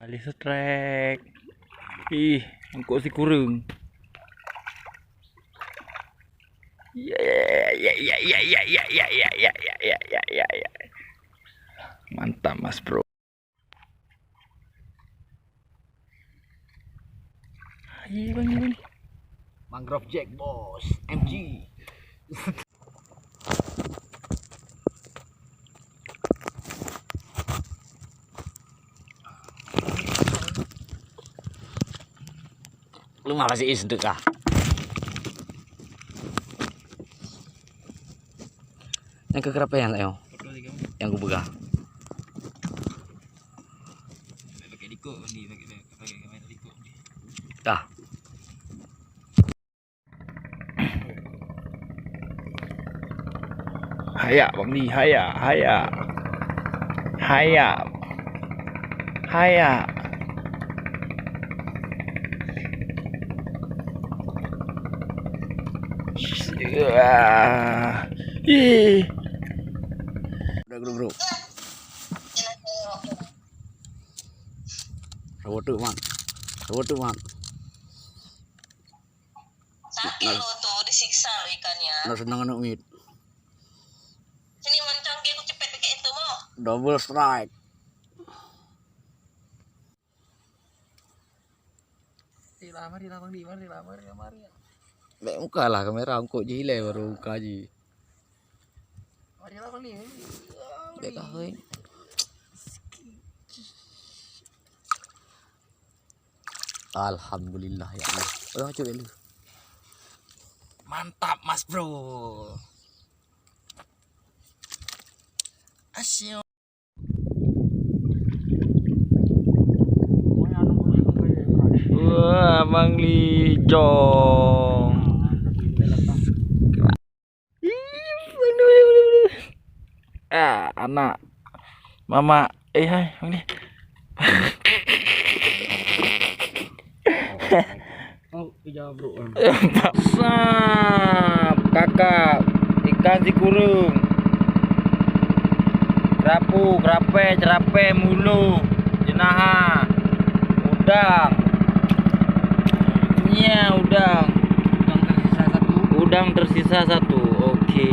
Alih setrek. Ih, engkau si kurung. Ya ya ya ya ya ya ya ya ya ya ya ya ya ya. Mantap Mas Bro. Iya bang, ini. Mangrove Jack bos, MG. Lu malah sih sedekah. Yang kekerapaian lah yo. Yang gue pegang. Pakai diko ni, pakai kamera diko ni. Dah. Haya bang ni, haya. Ih. Udah bro. Rawat tu man. Sakit lo tuh, disiksa lo ikannya. Nak senang anak mit. Sini mancang dia aku cepet pakai itu mo. Double strike. Mari lah. Baik muka lah kamera angkut je hilai baru buka je. Mari lah bang ni. Baik kahwin. Alhamdulillah ya Allah. Oh, coba dulu. Mantap Mas Bro. Asyik. Wah, Bang Lijong. Anak. Mama, hai, Bang Li. Oh, iya bro. Sap, kakak, ikan si kurung. Kerapu, cerape, mulu, jenaha, udang. Iya, udang. Udang tersisa satu. Oke.